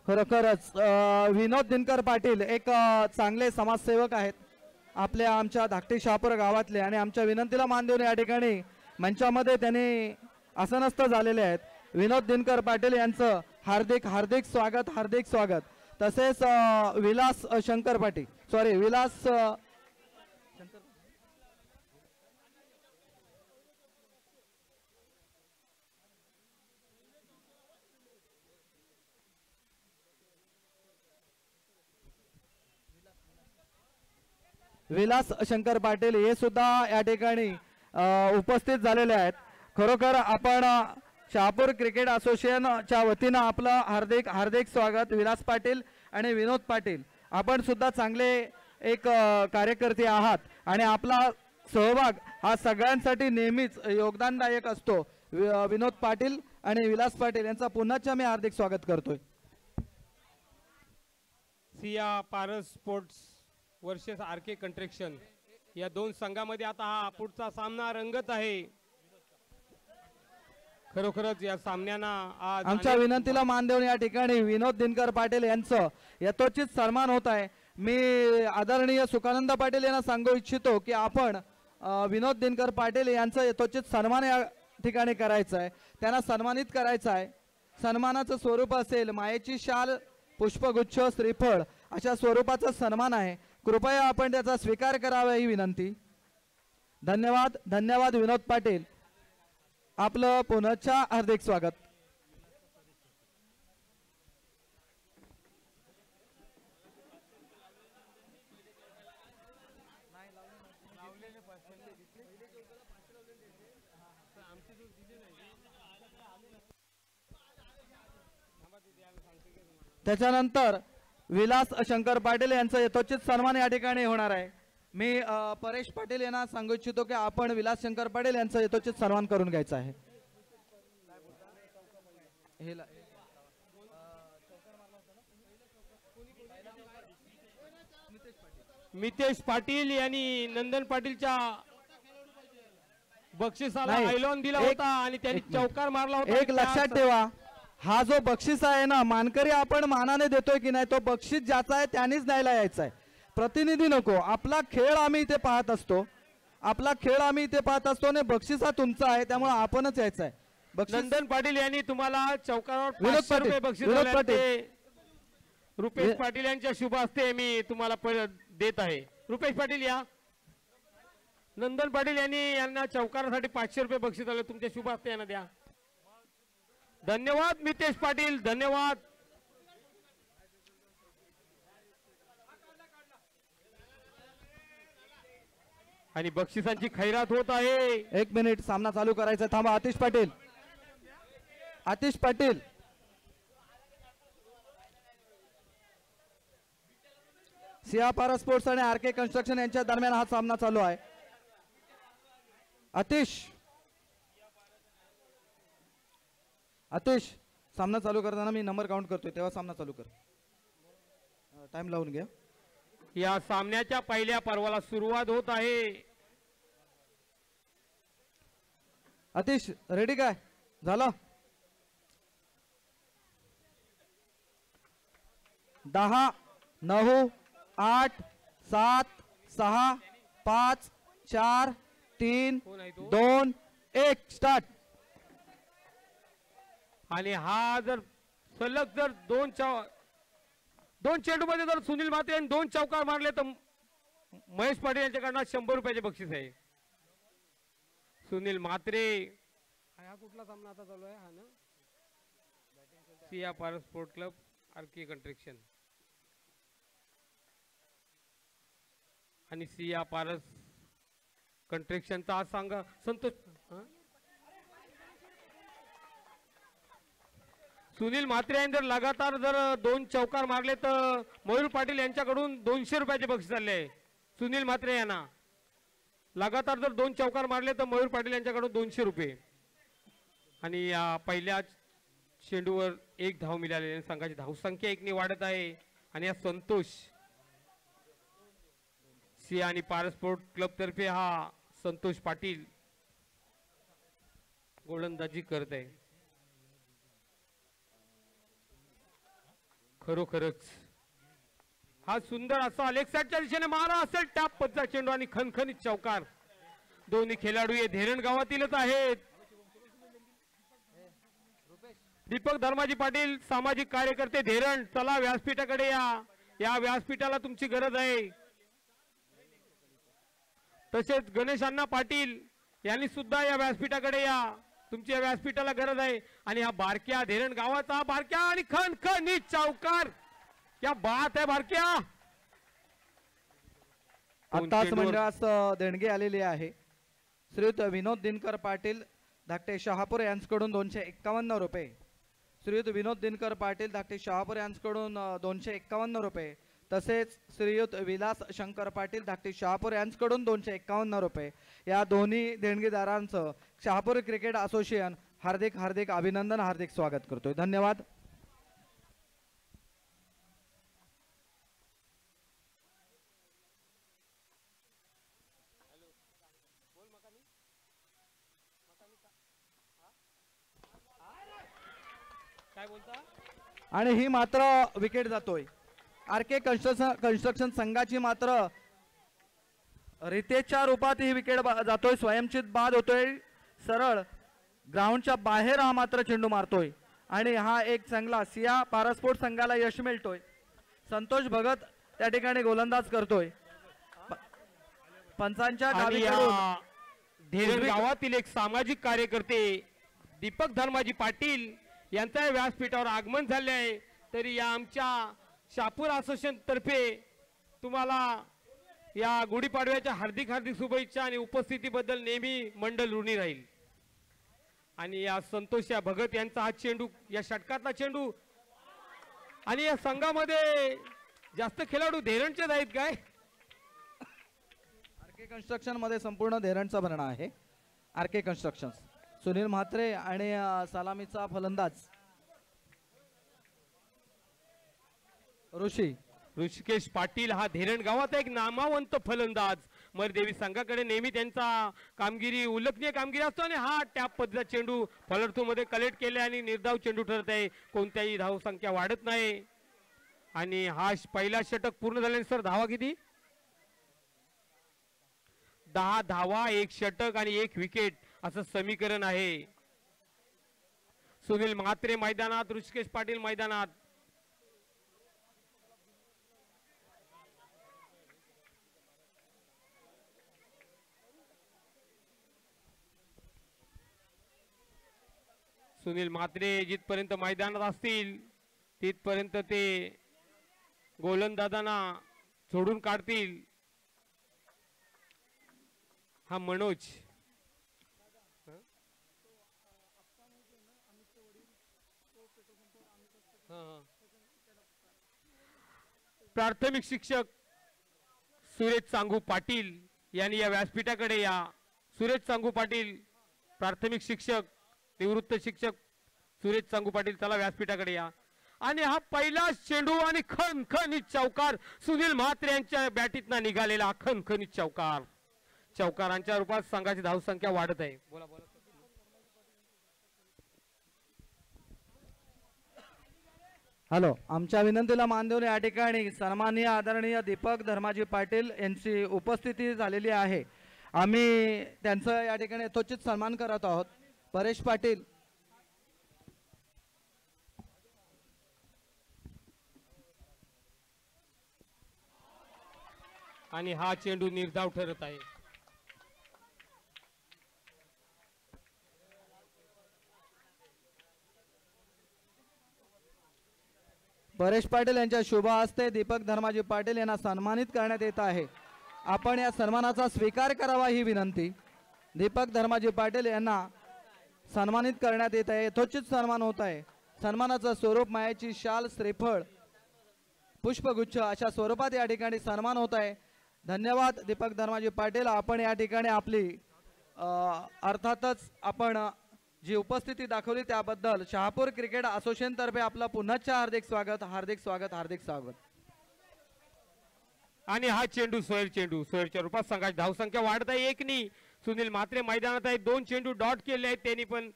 खरोखरच विनोद दिनकर पाटील एक चांगले समाजसेवक आहेत आपल्या आमच्या धाकटी शहापूर गावातले आणि आमच्या विनंतीला मान देऊन या ठिकाणी मंचामध्ये त्यांनी आसनस्थ झालेले आहेत। विनोद दिनकर पाटील यांचं हार्दिक हार्दिक स्वागत हार्दिक स्वागत। तसेच विलास शंकर पाटील सॉरी विलास विलास शंकर पाटील हे सुद्धा या ठिकाणी उपस्थित झालेले आहेत। खरोखर आपण शहापूर क्रिकेट असोसिएशनच्या वतीनं आपलं हार्दिक हार्दिक स्वागत। विलास पाटील आणि विनोद पाटील आपण सुद्धा चांगले एक कार्यकर्ते आहात आणि आपला सहभाग हा सगळ्यांसाठी नेहमीच योगदानदायक असतो। विनोद पाटील आणि विलास पाटील यांचा पुन्हा मी हार्दिक स्वागत करतोय। Siya Paras sports versus RK construction या दोन संघामध्ये आता हा पुढचा सामना रंगत आहे। खरोखरच या सामन्यांना आज आमच्या विनंतीला मान देऊन या ठिकाणी विनोद दिनकर पाटील यांचं यथोचित सन्मान होत आहे। मी आदरणीय सुखानंद पाटील यांना सांगू इच्छितो की आपण विनोद दिनकर पाटील यांचं यथोचित सन्मान या ठिकाणी करायचं आहे, त्यांना सन्मानित करायचं आहे। सन्मानाचं स्वरूप असेल मायेची शाल पुष्पगुच्छ श्रीफळ अशा स्वरूपाचा सन्मान आहे। कृपया आपण त्याचा स्वीकार करावा ही विनंती। धन्यवाद धन्यवाद विनोद पाटील आपलं पुनःच्या हार्दिक स्वागत। त्याच्यानंतर विलास शंकर पाटील यांचा यथोचित सन्मान या ठिकाणी होणार आहे। मी परेश पाटील यांना सांगू इच्छितो की आपण विलास शंकर पाटील यांचा यथोचित सन्मान करून घ्यायचा आहे। मितेश पाटील यांनी नंदन पाटीलच्या बक्षिसाला आयलॉन दिला होता आणि त्यांनी चौकार मारला होता। एक लक्षात ठेवा हा जो बक्षीस आहे ना मानकरी आपण मानाने देतोय की नाही तो बक्षीस ज्याचा आहे त्यानेच न्यायला यायचा आहे, प्रतिनिधी नको। आपला खेळ आम्ही इथे पाहत असतो, आपला खेळ आम्ही इथे पाहत असतो आणि बक्षीस हा तुमचा आहे त्यामुळे आपणच यायचं आहे। नंदन पाटील यांनी तुम्हाला चौकारावर विनोद 500 रुपये पाटील, बक्षीस विनोद दिले पाटील. ते रुपेश पाटील यांच्या शुभ हस्ते मी तुम्हाला देत आहे। रुपेश पाटील या। नंदन पाटील यांना चौकारासाठी 500 रुपये बक्षीस आले, तुमच्या शुभ हस्ते यांना द्या। धन्यवाद मितेश पाटील धन्यवाद। आणि बक्षिसांची खैरात होत आहे। एक मिनिट सामना चालू करायचा थांबा। आतिश पाटील आतिश पाटील सिया पारा स्पोर्ट्स आणि आरके कन्स्ट्रक्शन यांच्या दरम्यान हा सामना चालू आहे। आतिश सामना चालू करताना मी नंबर काउंट करतोय तेव्हा सामना चालू कर, टाइम लावून घ्या। या सामन्याच्या पहिल्या पर्वाला सुरुवात होत आहे। आतिश रेडी काय झालं? 10 9 8 7 6 5 4 3 2 1 स्टार्ट। आणि हा जर सलग जर दोन चेंडू मध्ये जर सुनील म्हात्रे यांनी 2 चौकार मारले तर महेश पाटील यांच्याकडनं 100 रुपयाचे बक्षीस आहे। सुनील म्हात्रे हा कुठला सामना आता चालू आहे? हा ना Siya Paras sport club RK construction आणि सिया पारस कंस्ट्रक्शनचा हा सांगा संतोष सुनील म्हात्रे यांनी जर लगातार जर 2 चौकार मारले तर मयूर पाटील यांच्याकडून 200 रुपयाचे बक्षीस आले आहे। सुनील म्हात्रे यांना लगातार जर 2 चौकार मारले तर मयूर पाटील यांच्याकडून 200 रुपये। आणि या पहिल्या चेंडूवर 1 धाव मिळालेली संघाची धावसंख्या 1 ने वाढत आहे। आणि या संतोष सिया आणि पारस स्पोर्ट क्लब तर्फे हा संतोष पाटील गोलंदाजी करत आहे। खरोखरच हा सुंदर असा लेग साईडच्या दिशेने मारा असेल टॅप पदचा चेंडू आणि खणखणीत चौकार. दोन्ही खेळाडू हे धेरण गावातीलच आहेत. दीपक धर्माजी पाटील सामाजिक कार्यकर्ते धेरण, चला व्यासपीठाकडे या व्यासपीठाला तुमची गरज आहे. तसेच गणेश अण्णा पाटील यांनी सुद्धा या व्यासपीठाकडे या, तुमची या व्यासपीठाला गरज आहे. आणि हा बारक्या धेरण गावाचा बारक्या आणि खणखणीत चौकार. क्या बात आहे बारक्या. आताच मंडळास देणगी आलेली आहे. श्रीयुत विनोद दिनकर पाटील धाकटे शहापूर यांच्याकडून 251 रुपये. श्रीयुत विनोद दिनकर पाटील धाकटे शहापूर यांच्याकडून 251 रुपये. तसेच श्रीयुत विलास शंकर पाटील धाकटे शहापूर यांच्याकडून 251 रुपये. या दोन्ही देणगीदारांचं शहापूर क्रिकेट असोसिएशन हार्दिक हार्दिक अभिनंदन, हार्दिक स्वागत करतोय. धन्यवाद. काय बोलता. आणि ही मात्र विकेट जातोय. आरके कन्स्ट्रक्शन संघाची मात्र रितेशच्या रूपात ही विकेट जातोय. स्वयंचित बाद होतोय. सरळ ग्राउंडच्या बाहेर हा मात्र चेंडू मारतोय आणि हा एक चांगला सिया पारास्पोर्ट संघाला यश मिळतोय. संतोष भगत त्या ठिकाणी गोलंदाज करतोय. पंचांच्या डावीकडून धेरण गावातील एक सामाजिक कार्यकर्ते दीपक धर्माजी पाटील यांच्या व्यासपीठावर आगमन झाले आहे. तरी या आमच्या शहापूर असोसिएशन तर्फे तुम्हाला या गुढीपाडव्याच्या हार्दिक हार्दिक शुभेच्छा आणि उपस्थितीबद्दल नेहमी मंडळ ऋणी राहील. आणि या संतोष या भगत यांचा हा चेंडू, या षटकातला चेंडू. आणि या संघामध्ये जास्त खेळाडू धेरणचेच आहेत काय. आरके कन्स्ट्रक्शन मध्ये संपूर्ण धेरणचा भरणा आहे. आरके कन्स्ट्रक्शन सुनील म्हात्रे आणि सलामीचा फलंदाज ऋषिकेश पाटील हा धेरण गावात एक नामावंत फलंदाज. मरदेवी संघाकडे नेहमी त्यांचा कामगिरी, उल्लेखनीय कामगिरी असतो. आणि हा टॅप पद्धतीचा चेंडू फॉलोअर मध्ये कलेक्ट केले आणि निर्धाव चेंडू ठरत आहे. कोणत्याही धाव संख्या वाढत नाही. आणि हा पहिला षटक पूर्ण झाल्यानंतर धावा किती, 10 धावा, 1 षटक आणि 1 विकेट असं समीकरण आहे. सुनील म्हात्रे मैदानात, ऋषिकेश पाटील मैदानात. सुनील म्हात्रे जिथपर्यंत मैदानात असतील तिथपर्यंत ते गोलंदाजांना सोडून काढतील. हा मनोज प्राथमिक शिक्षक सुरेश सांगू पाटील यांनी या व्यासपीठाकडे या. सुरेश सांगू पाटील प्राथमिक शिक्षक, निवृत्त शिक्षक सुरेश सांगू पाटील, चला व्यासपीठाकडे या. आणि हा पहिला चेंडू आणि खणखणीत चौकार. सुनील म्हात्रे यांच्या बॅटीतनं निघालेला खणखणीत चौकार. चौकारांच्या रूपात संघाची धावसंख्या वाढत आहे. बोला बोला. हॅलो, आमच्या विनंतीला मान देऊन या ठिकाणी सन्माननीय आदरणीय दीपक धर्माजी पाटील यांची उपस्थिती झालेली आहे. आम्ही त्यांचं या ठिकाणी यथोचित सन्मान करत आहोत. परेश पाटील, आणि हा चेंडू निर्धाव ठरत आहे. परेश पाटील यांच्या शुभ हस्ते दीपक धर्माजी पाटील यांना सन्मानित करण्यात येत आहे. आपण या सन्मानाचा स्वीकार करावा ही विनंती. दीपक धर्माजी पाटील यांना सन्मानित करण्यात येत आहे. यथोचित सन्मान होत आहे. सन्मानाचं स्वरूप मायाची शाल, श्रीफळ, पुष्पगुच्छ अशा स्वरूपात या ठिकाणी सन्मान होत आहे. धन्यवाद दीपक धर्माजी पाटील. आपण या ठिकाणी आपली अर्थातच आपण जी उपस्थिती दाखवली त्याबद्दल शहापूर क्रिकेट असोसिएशन तर्फे आपलं पुन्हा हार्दिक स्वागत, हार्दिक स्वागत, हार्दिक स्वागत. आणि हा चेंडू सोयरच्या रूपात संघाची धावसंख्या वाढत आहे. 1 सुनील म्हात्रे मैदानात आहे. 2 चेंडू डॉट केले आहेत त्यांनी. पण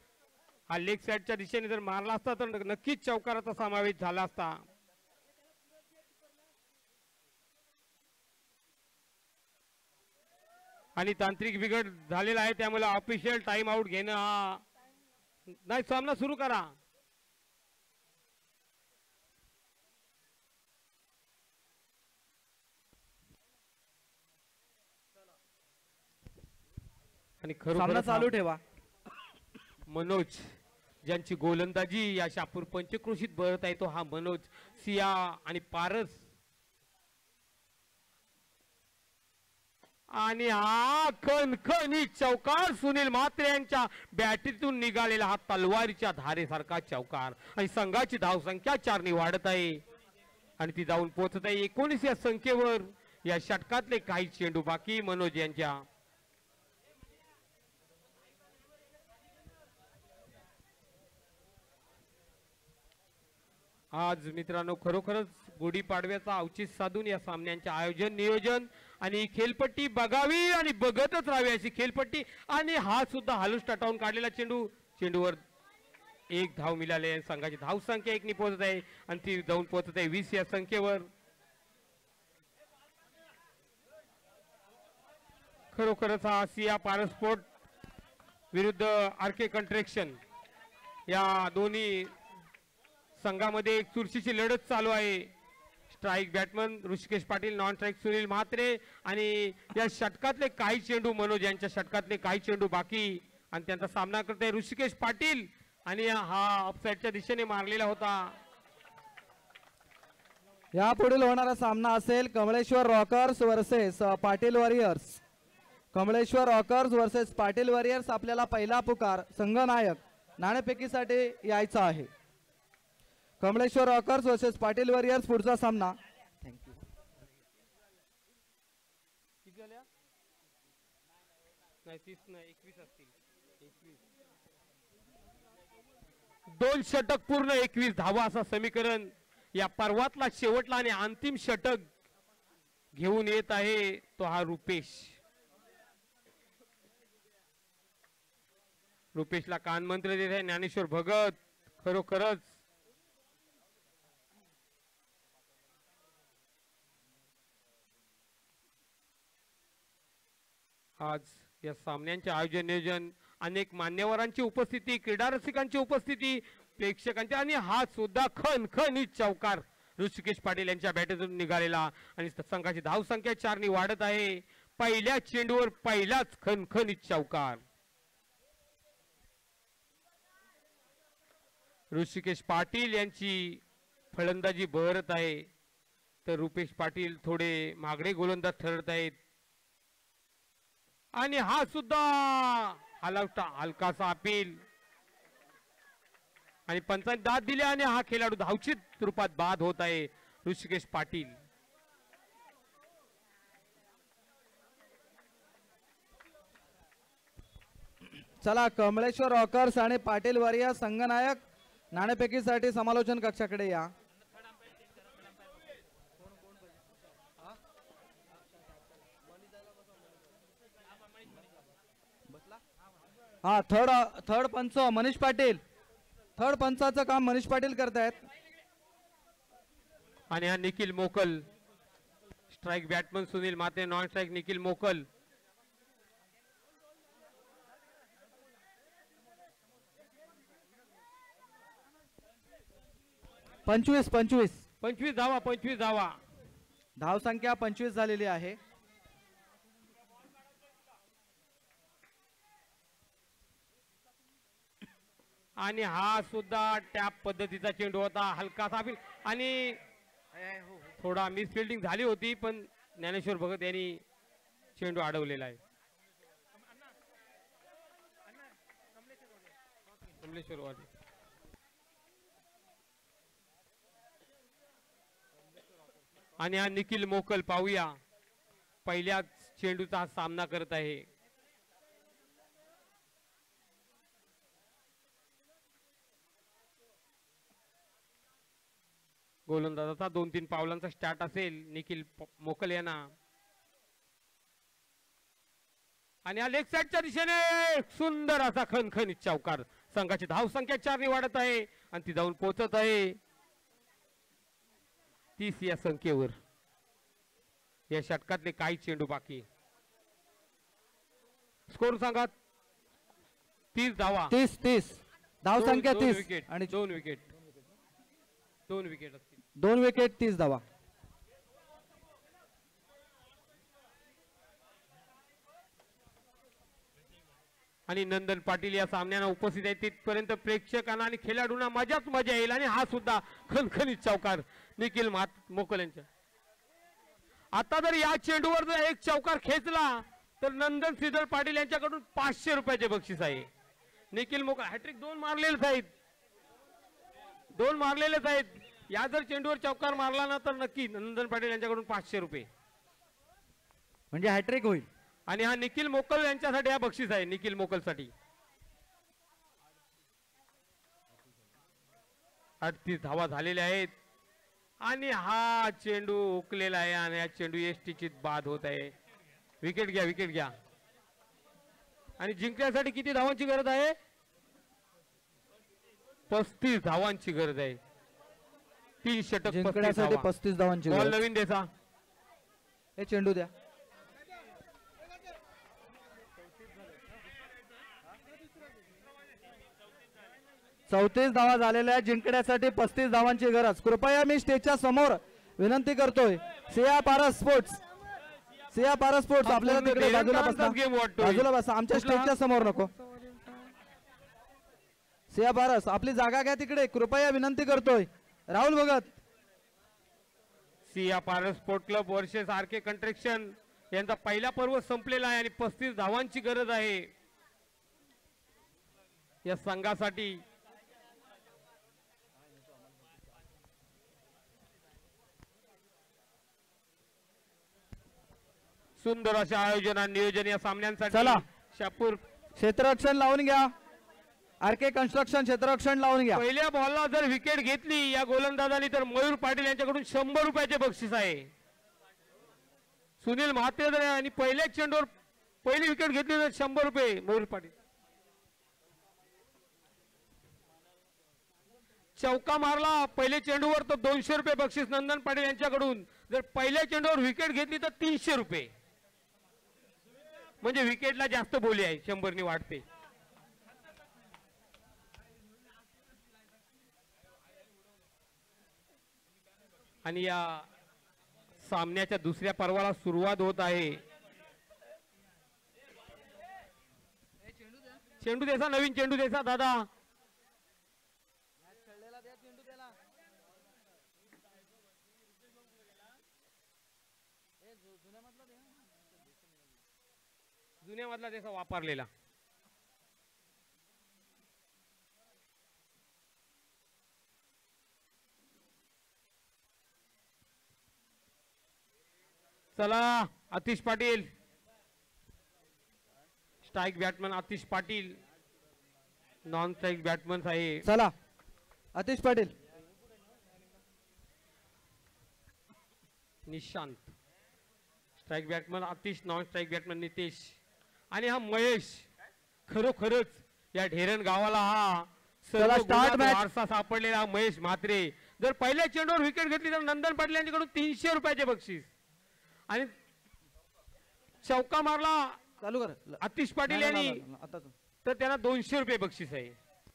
हा लेग साईडच्या दिशेने जर मारला असता तर नक्कीच चौकाराचा समावेश झाला असता. आणि तांत्रिक बिघड झालेला आहे, त्यामुळे ऑफिशियल टाइम आउट घेणं हा नाही. सामना सुरू करा. आणि सामना चालू ठेवा. मनोज ज्यांची गोलंदाजी या शापूर पंचक्रोशीत बरत आहे तो हा मनोज सिया आणि पारस. आणि हा खणखणीत चौकार सुनील म्हात्रे यांच्या बॅटीतून निघालेला हा तलवारीच्या धारेसारखा चौकार. आणि संघाची धावसंख्या 4 ने वाढत आहे आणि ती जाऊन पोहोचत आहे 19 या संख्येवर. या षटकातले काही चेंडू बाकी मनोज यांच्या. आज मित्रांनो खरोखरच गुढीपाडव्याचा औचित्य साधून या सामन्यांचे आयोजन नियोजन आणि खेळपट्टी बघावी आणि बघतच राहावी अशी खेळपट्टी. आणि हा सुद्धा हालूस टाटावून काढलेला चेंडूवर 1 धाव मिळाले. संघाची धाव संख्या 1 ने पोहोचत आहे आणि ती जाऊन पोहोचत आहे 20 या संख्येवर. खरोखरच हा सिया पारस्पोर्ट विरुद्ध आरके कंट्रेक्शन या दोन्ही संघामध्ये एक चुरशीची लढत चालू आहे. Strike batsman Rishikesh Patil, non strike Sunil Mhatre. आणि या षटकातले काही चेंडू मनोज यांच्या षटकातले काही चेंडू बाकी आणि त्यांचा सामना करते ऋषिकेश पाटील. आणि हा ऑफसाईडच्या दिशेने मारलेला होता. यापुढील होणारा सामना असेल Kamleshwar rockers versus Patil warriors. Kamleshwar rockers versus Patil warriors. आपल्याला पहिला पुकार संघनायक नाणेफेकीसाठी यायचा आहे. Kamleshwar rockers versus Patil warriors पुढचा सामना. थँक्यू. दोन षटक पूर्ण 21 धावा असं समीकरण. या पर्वातला शेवटला आणि अंतिम षटक घेऊन येत आहे तो हा रुपेशला कानमंत्र देत आहे ज्ञानेश्वर भगत. खरोखरच आज या सामन्यांचे आयोजन नियोजन अनेक मान्यवरांची उपस्थिती, क्रीडा रसिकांची उपस्थिती, प्रेक्षकांची. आणि हा सुद्धा खणखणीत चौकार ऋषिकेश पाटील यांच्या बॅटरीतून निघालेला. आणि संघाची धाव संख्या 4 ने वाढत आहे. पहिल्या चेंडूवर पहिलाच खणखणीत चौकार. ऋषिकेश पाटील यांची फलंदाजी बहरत आहे तर रुपेश पाटील थोडे मागडे गोलंदाज ठरत आहेत. आणि हा सुद्धा हलकासा अपील आणि पंचांनी दाद दिले आणि हा खेळाडू धावचित रूपात बाद होत आहे ऋषिकेश पाटील. चला कमळेश्वर रॉकर्स आणि पाटील वॉरियर्स संघनायक नाणेफेकीसाठी समालोचन कक्षाकडे या. हा थर्ड पंच मनीष पाटील. थर्ड पंचाचं काम मनीष पाटील करतायत. आणि हा निखिल मोकल, strike batsman Sunil Mhatre, non strike Nikhil मोकल. पंचवीस धावा. धाव संख्या 25 झालेली आहे. आणि हा सुद्धा टॅप पद्धतीचा चेंडू होता, हलकासा आणि थोडा मिसफिल्डिंग झाली होती पण ज्ञानेश्वर भगत यांनी चेंडू अडवलेला आहे. आणि हा निखिल मोकल पाहूया पहिल्याच चेंडूचा सामना करत आहे. गोलंदाजाचा 2-3 पावलांचा स्टार्ट असेल निखिल मोकल यांना. आणि या लेग साइडच्या दिशेने सुंदर असा खणखणीत चौकार. संघाची धाव संख्या 4 ने वाढत आहे आणि ती जाऊन पोहोचत आहे 30 या संख्येवर. या षटकातले काही चेंडू बाकी. स्कोर सांगा. 30 धावा. 30 धाव संख्या 30 विकेट आणि 2 विकेट 2 विकेट असतील. 2 विकेट 30 धावा. आणि नंदन पाटील या सामन्याला उपस्थित आहेत. तिथपर्यंत प्रेक्षकांना आणि खेळाडूंना मजाच मजा येईल. आणि हा सुद्धा खणखणीत चौकार निखिल मोकल यांच्या. आता जर या चेंडूवर जर एक चौकार खेचला तर नंदन श्रीधर पाटील यांच्याकडून 500 रुपयाचे बक्षीस आहे. निखिल मोकल हॅट्रिक 2 मारलेलेच आहेत. 2 मारलेलेच आहेत. या जर चेंडूवर चौकार मारला ना तर नक्की नंदन पाटील यांच्याकडून 500 रुपये म्हणजे हॅट्रिक होईल. आणि हा निखिल मोकल यांच्यासाठी हा बक्षीस आहे. निखिल मोकल साठी 38 धावा झालेल्या आहेत. आणि हा चेंडू हुकलेला आहे आणि हा चेंडू एसटीची बाद होत आहे. विकेट घ्या, विकेट घ्या. आणि जिंकण्यासाठी किती धावांची गरज आहे? 35 धावांची गरज आहे. 3 षटक जिंकण्यासाठी 35 धावांची बॉल गरज. नवीन द्यायचा. हे चेंडू द्या. चौतीस धावा झालेल्या आहेत. जिंकण्यासाठी 35 धावांची गरज. कृपया मी स्टेजच्या समोर विनंती करतोय. सिया पारस स्पोर्ट्स, सिया पारस स्पोर्ट्स आपल्याला तिकडे बाजूला बसा, बाजूला बसा. आमच्या स्टेजच्या समोर नको. सिया पारस आपली जागा घ्या तिकडे. कृपया विनंती करतोय. Rahul Bhagat. Siya Paras sport club versus RK construction यांचा पहिला पर्व संपलेला आहे आणि 35 धावांची गरज आहे या संघासाठी. सुंदर अशा आयोजन आणि नियोजन या सामन्यांसाठी. चला. शापूर क्षेत्ररक्षण लावून घ्या. आरके कन्स्ट्रक्शन क्षेत्ररक्षण लावून घ्या. पहिल्या बॉलला जर विकेट घेतली या गोलंदाजांनी तर मयूर पाटील यांच्याकडून 100 रुपयाचे बक्षीस आहे. सुनील म्हात्रे जर आणि पहिल्याच चेंडूवर पहिली विकेट घेतली तर 100 रुपये मयूर पाटील. चौका मारला पहिल्या चेंडूवर तर 200 रुपये बक्षीस नंदन पाटील यांच्याकडून. जर पहिल्या चेंडूवर विकेट घेतली तर 300 रुपये. म्हणजे विकेटला जास्त बोली आहे. 100 ने वाढते. आणि या सामन्याच्या दुसऱ्या पर्वाला सुरुवात होत आहे. चेंडू द्यायचा, नवीन चेंडू द्यायचा दादा. जुन्यामधला त्याचा वापरलेला. चला Atish Patil, strike batsman Atish Patil, non strike batsman आहे. चला Atish Patil. Nishant strike batsman Atish, non strike batsman Nitesh. आणि हा महेश खरोखरच या ढेरण गावाला हा स्टार्ट मॅच वारसा सापडलेला महेश म्हात्रे. जर पहिल्या चेंडूवर विकेट घेतली तर नंदन पाटील यांच्याकडून 300 रुपयाचे बक्षीस. आणि चौका मारला चालू कर आतिश पाटील यांनी आता तर त्यांना 200 रुपये बक्षीस आहे.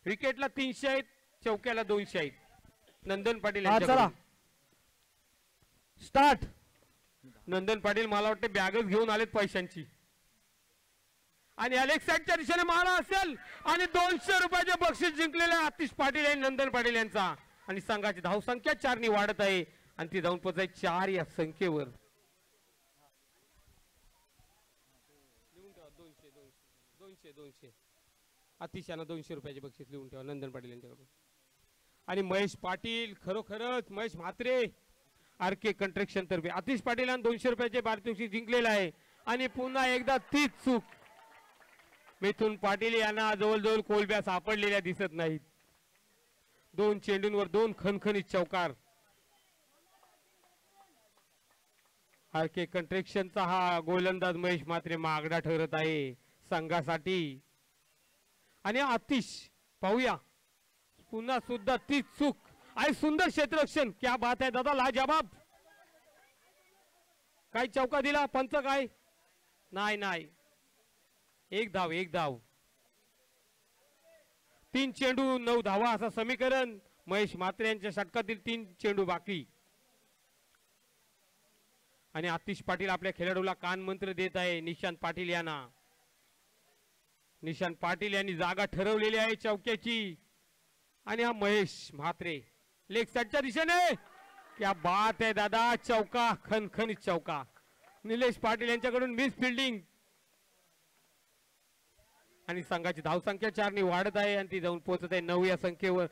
विकेटला 300 आहेत, चौक्याला 200 आहेत नंदन पाटील चला यांच्याकडून. स्टार्ट. नंदन पाटील मला वाटते बॅगच घेऊन आलेत पैशांची. आणि अलेक्स साईडच्या दिशेने मारा असेल आणि 200 रुपयाचे बक्षीस जिंकलेले आतिश पाटील आणि नंदन पाटील यांचा. आणि संघाची धावसंख्या 4 ने वाढत आहे आणि ती जाऊन पोहोचाय 4 या संख्येवर. 200 अतिशयानं 200 रुपयाचे बक्षीस लिहून ठेवा नंदन पाटील यांच्याकडून. आणि महेश पाटील खरोखरच महेश म्हात्रे आरके कंस्ट्रक्शन तर्फे आतिश पाटीलांना 200 रुपयाचे पारितोषिक जिंकलेलं आहे. आणि पुन्हा एकदा तीच चूक. मिथुन पाटील यांना जवळजवळ कोलब्या सापडलेल्या दिसत नाहीत. 2 चेंडूंवर 2 खणखणीत चौकार. आरके कंस्ट्रक्शनचा हा गोलंदाज महेश म्हात्रे मागडा ठरत आहे संघासाठी. आणि आतिश पाहूया पुन्हा सुद्धा तीच चूक. आणि सुंदर क्षेत्ररक्षण. क्या बात आहे दादा, लाजवाब. काय चौका दिला पंच? काय नाही नाही एक धाव 3 चेंडू 9 धावा असं समीकरण. महेश म्हात्रे यांच्या षटकातील 3 चेंडू बाकी. आणि आतिश पाटील आपल्या खेळाडूला कान मंत्र देत आहे निशांत पाटील यांना. निशांत पाटील यांनी जागा ठरवलेली आहे चौक्याची. आणि हा महेश म्हात्रे लेग साईडच्या दिशेने. क्या बात आहे दादा, चौका, खणखणीत चौका. निलेश पाटील यांच्याकडून मिस फिल्डिंग. आणि संघाची धावसंख्या 4 ने वाढत आहे आणि ती जाऊन पोहोचत आहे 9 या संख्येवर.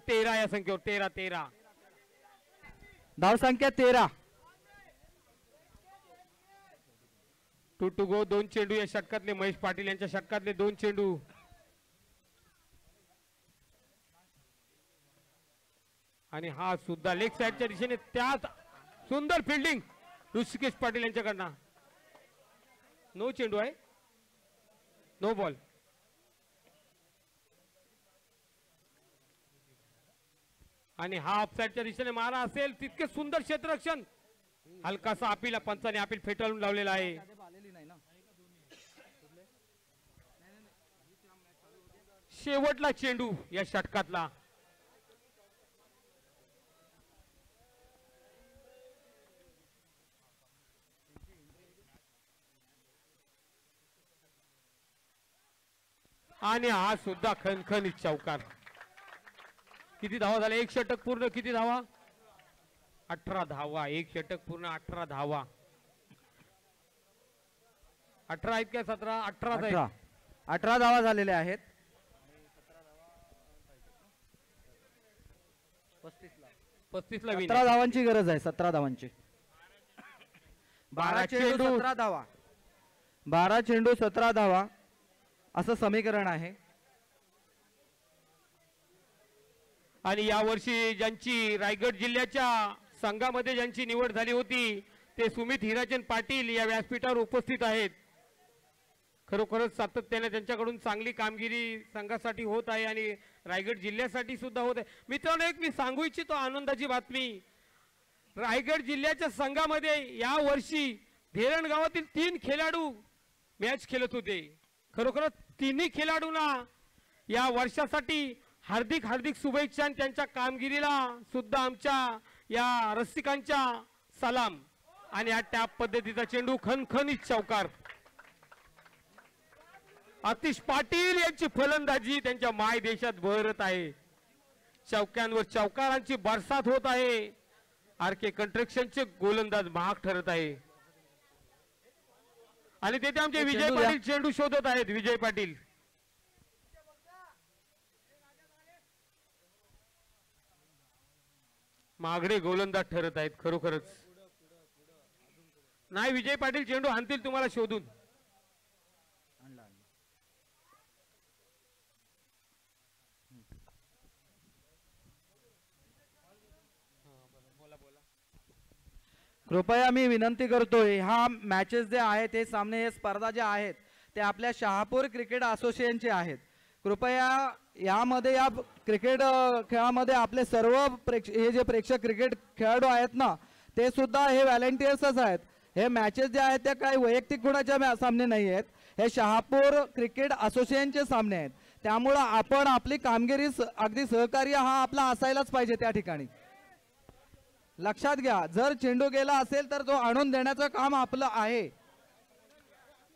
13 या संख्येवर. 13 धावसंख्या 13. 2 to go. 2 चेंडू या षटकातले. महेश पाटील यांच्या षटकातले 2 चेंडू. आणि हा सुद्धा लेग साईडच्या दिशेने. त्यात सुंदर फिल्डिंग ऋषिकेश पाटील यांच्याकडनं. नो चेंडू आहे, नो बॉल. आणि हा ऑफसाईडच्या दिशेने मारा असेल. तितके सुंदर क्षेत्ररक्षण. हलकासा अपील, पंचाने अपील फेटाळून लावलेला आहे. शेवटला चेंडू या षटकातला. आणि हा सुद्धा खणखणीत चौकार. किती धावा झाल्या? 1 षटक पूर्ण. किती धावा? 18 धावा. 1 षटक पूर्ण, 18 धावा. 18 आहेत का 17? 18 धावा झालेल्या आहेत. 35 ला 17 धावांची गरज आहे. 17 धावांची. 12 चेंडू 17 धावा. 12 चेंडू 17 धावा असं समीकरण आहे. आणि यावर्षी ज्यांची रायगड जिल्ह्याच्या संघामध्ये ज्यांची निवड झाली होती ते सुमित हिराचंद पाटील या व्यासपीठावर उपस्थित आहेत. खरोखरच सातत्याने त्यांच्याकडून चांगली कामगिरी संघासाठी होत आहे आणि रायगड जिल्ह्यासाठी सुद्धा होत आहे. मित्रांनो, एक मी सांगू इच्छितो आनंदाची बातमी. रायगड जिल्ह्याच्या संघामध्ये या वर्षी धेरण गावातील 3 खेळाडू मॅच खेळत होते. खरोखरच तिन्ही खेळाडूंना या वर्षासाठी हार्दिक हार्दिक शुभेच्छा. त्यांच्या कामगिरीला सुद्धा आमच्या या रसिकांच्या सलाम. आणि या टॅप पद्धतीचा चेंडू खणखणीत चौकार. आतिश पाटील यांची फलंदाजी त्यांच्या माय देशात बहरत आहे. चौक्यांवर चौकारांची बरसात होत आहे. आरके कंस्ट्रक्शनचे गोलंदाज महाग ठरत आहे. आणि तेथे आमचे विजय पाटील चेंडू शोधत आहेत. विजय पाटील मागडे गोलंदाज ठरत आहेत. खरोखरच नाही, विजय पाटील चेंडू आणतील तुम्हाला शोधून. कृपया मी विनंती करतोय, हा मॅचेस जे आहेत हे सामने, हे स्पर्धा जे आहेत ते आपल्या शहापूर क्रिकेट असोसिएशनचे आहेत. कृपया यामध्ये, या क्रिकेट खेळामध्ये आपले सर्व हे जे प्रेक्षक क्रिकेट खेळाडू आहेत ना, ते सुद्धा हे व्हॉलेंटियर्सच आहेत. हे मॅचेस जे आहेत ते काही वैयक्तिक गुणाच्या सामने नाही आहेत. हे शहापूर क्रिकेट असोसिएशनचे सामने आहेत. त्यामुळं आपण आपली कामगिरी अगदी सहकार्य हा आपला असायलाच पाहिजे त्या ठिकाणी. लक्षात घ्या, जर चेंडू गेला असेल तर तो आणून देण्याचं काम आपलं आहे.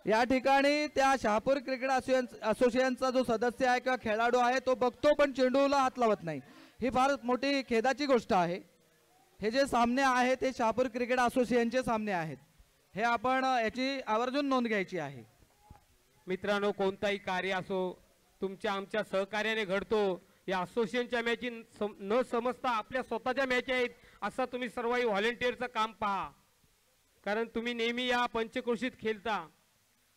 या ठिकाणी त्या शहापूर क्रिकेट असोसिएशनचा जो सदस्य आहे किंवा खेळाडू आहे तो बघतो पण चेंडूला हात लावत नाही. ही फार मोठी खेदाची गोष्ट आहे. हे जे सामने आहेत ते शहापूर क्रिकेट असोसिएशनचे सामने आहेत. हे आपण याची आवर्जून नोंद घ्यायची आहे. मित्रांनो, कोणताही कार्य असो तुमच्या आमच्या सहकार्याने घडतो. या असोसिएशनच्या मॅची न समजता आपल्या स्वतःच्या मॅच आहेत असा तुम्ही सर्वही व्हॉलेंटिअरचं काम पहा. कारण तुम्ही नेहमी या पंचक्रोशीत खेळता.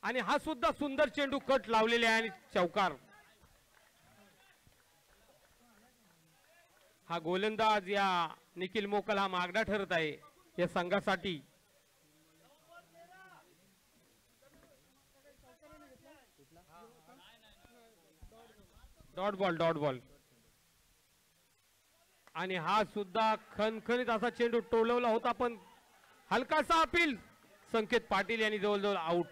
आणि हा सुद्धा सुंदर चेंडू कट लावलेले आहे आणि चौकार. हा गोलंदाज या निखिल मोकल हा मागडा ठरत आहे या संघासाठी. Dot ball. आणि हा सुद्धा खणखणीत असा चेंडू टोलवला होता पण हलकासा अपील. संकेत पाटील यांनी जवळजवळ आउट.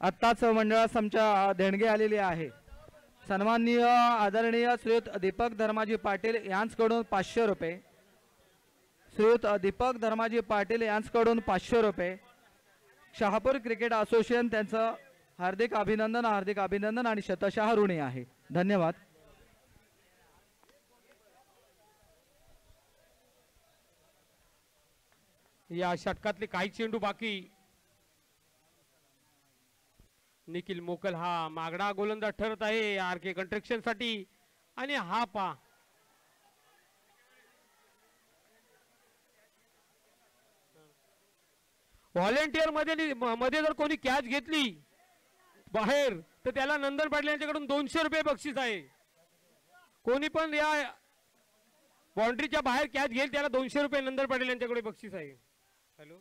आत्ताच मंडळास आमच्या देणगी आलेली आहे. सन्माननीय आदरणीय श्रीयुत दीपक धर्माजी पाटील यांच्याकडून 500 रुपये. श्रीयुत दीपक धर्माजी पाटील यांच्याकडून 500 रुपये. शहापूर क्रिकेट असोसिएशन त्यांचं हार्दिक अभिनंदन आणि शतशः ऋणी आहे. धन्यवाद. या षटकातले काही चेंडू बाकी. निखिल मोकल हा मागडा गोलंदाज ठरत आहे आर के कंस्ट्रक्शन साठी. आणि हा पा व्हॉलेंटियर मध्ये जर कोणी कॅच घेतली बाहेर तर त्याला नंदन पाटील यांच्याकडून 200 रुपये बक्षीस आहे. कोणी पण या बाउंड्रीच्या बाहेर कॅच घेईल त्याला 200 रुपये नंदन पाटील यांच्याकडे बक्षीस आहे. हॅलो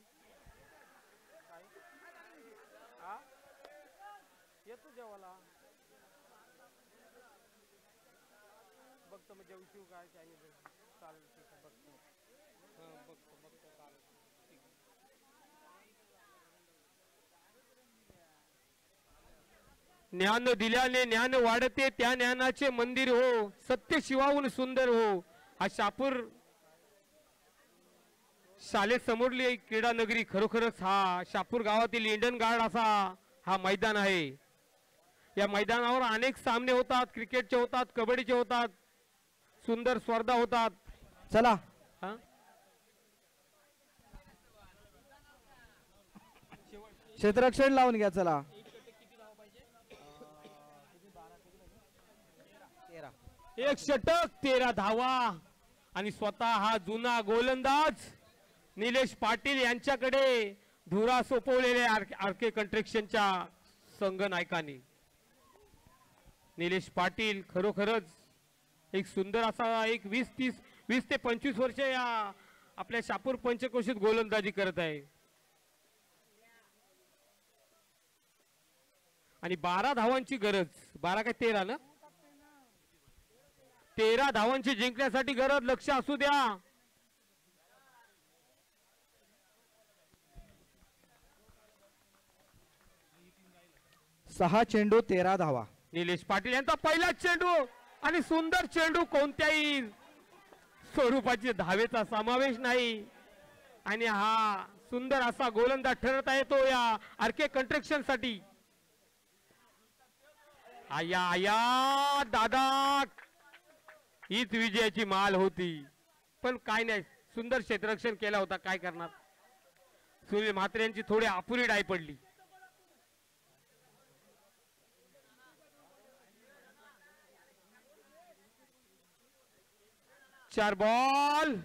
येतो जेवायला बघतो मग जेवशीव काय चालेल ठीक आहे बघतो बघतो चालेल. ज्ञान दिल्याने ज्ञान वाढते त्या ज्ञानाचे मंदिर हो. सत्य शिवाहून सुंदर हो. हा शहापूर शाळेसमोरली क्रीडा नगरी खरोखरच हा शहापूर गावातील इंडियन गार्ड असा हा मैदान आहे. या मैदानावर अनेक सामने होतात. क्रिकेटचे होतात, कबड्डीचे होतात, सुंदर स्पर्धा होतात. चला क्षेत्ररक्षण लावून घ्या. चला एक षटक 13 धावा. आणि स्वतः हा जुना गोलंदाज निलेश पाटील यांच्याकडे धुरा सोपवलेले आर के कंस्ट्रक्शनच्या संघनायकांनी. निलेश पाटील खरोखरच एक सुंदर असा एक 20 ते 25 वर्ष या आपल्या शहापूर पंचक्रोशीत गोलंदाजी करत आहे. आणि 12 धावांची गरज. 12 काय 13 ना. 13 धावांची जिंकण्यासाठी गरज. लक्ष असू द्या. सहा चेंडू 13 धावा. निलेश पाटील यांचा पहिला चेंडू आणि सुंदर चेंडू. कोणत्याही स्वरूपाची धावेचा समावेश नाही. आणि हा सुंदर असा गोलंदाज ठरत आहे तो या आर के कंस्ट्रक्शन साठी. आया आया दादा हीच विजयाची माल होती. पण काय नाही सुंदर क्षेत्ररक्षण केला होता. काय करणार. सुनील म्हात्रे यांची थोडी अपुरी डाय पडली. चार बॉल.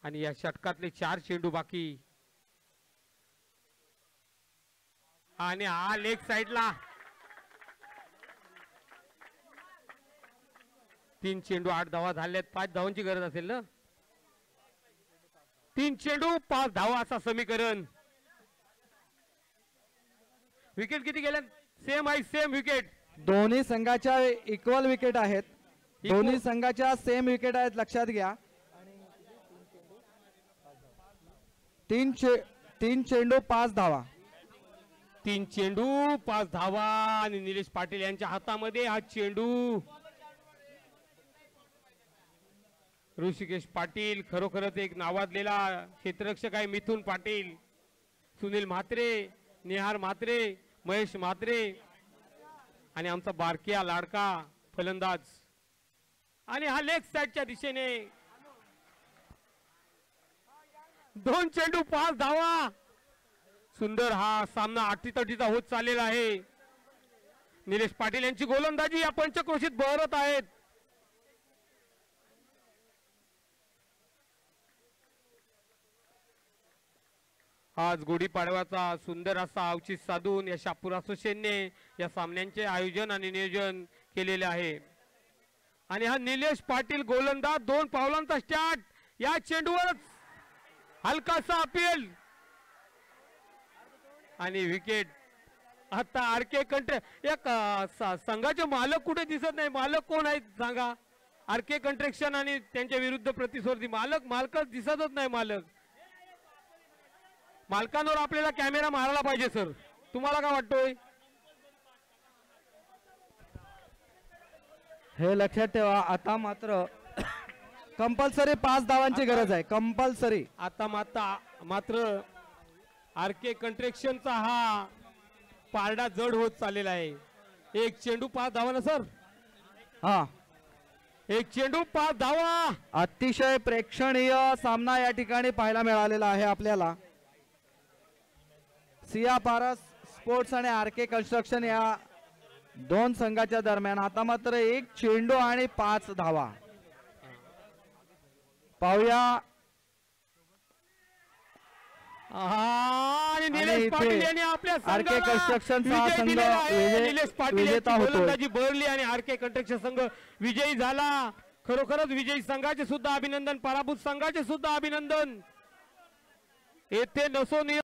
आणि या षटकातले 4 चेंडू बाकी. आणि हा लेग साइडला 3 चेंडू 8 धावा झाल्यात. 5 धावांची गरज असेल ना. 3 चेंडू 5 धावा असा समीकरण. विकेट किती गेल्या. सेम आहे. Same wicket. दोन्ही संघाच्या इक्वल विकेट आहेत. दोन्ही संघाच्या सेम विकेट आहेत. लक्षात घ्या. 3 चेंडू 5 धावा. 3 चेंडू 5 धावा. आणि निलेश पाटील यांच्या हातामध्ये हा चेंडू. ऋषिकेश पाटील खरोखरच एक नावाजलेला क्षेत्ररक्षक आहे. मिथुन पाटील, सुनील म्हात्रे, निहार म्हात्रे, महेश म्हात्रे आणि आमचा बारकिया लाडका फलंदाज. आणि हा लेग साइडच्या दिशेने 2 चेंडू 5 धावा. सुंदर हा सामना अटीतटीचा होत चाललेला आहे. निलेश पाटील यांची गोलंदाजी या पंचक्रोशीत बहरत आहेत. आज गुढीपाडव्याचा सुंदर असा औचित्य साधून या शहापूर असोसिएशनने या सामन्यांचे आयोजन आणि नियोजन केलेले आहे. आणि हा निलेश पाटील गोलंदाज 2 पावलांचा स्टार्ट. या चेंडूवर हलकासा अपील आणि विकेट. आता आर के एक संघाचे मालक कुठे दिसत नाही. मालक कोण आहेत सांगा. आर के कंस्ट्रक्शन आणि त्यांच्या विरुद्ध प्रतिस्पर्धी मालकच दिसतच नाही. मालक मालकांवर आपल्याला कॅमेरा मारायला पाहिजे सर. तुम्हाला काय वाटतोय? हे लक्षात ठेवा. आता मात्र कंपल्सरी 5 धावांची गरज आहे. कंपल्सरी. आता मात्र आर के कंस्ट्रक्शनचा हा पारडा जड होत चाललेला आहे. एक चेंडू 5 धावा ना सर. हा, एक चेंडू 5 धावा. अतिशय प्रेक्षणीय सामना या ठिकाणी पाहायला मिळालेला आहे आपल्याला. सिया पारस स्पोर्ट्स आणि आर के कन्स्ट्रक्शन या दोन संघाच्या दरम्यान आता मात्र एक चेंडू आणि 5 धावा. पाहूया. आणि निलेश पाटील यांनी आपल्या आर के कन्स्ट्रक्शनचा विजय संघ दिलेला आहे. निलेश पाटील विजेता यांची होतो. गोलंदाजी बहरली आणि आर के कंस्ट्रक्शन संघ विजयी झाला. खरोखरच विजयी संघाचे सुद्धा अभिनंदन, पराभूत संघाचे सुद्धा अभिनंदन. येथे नसो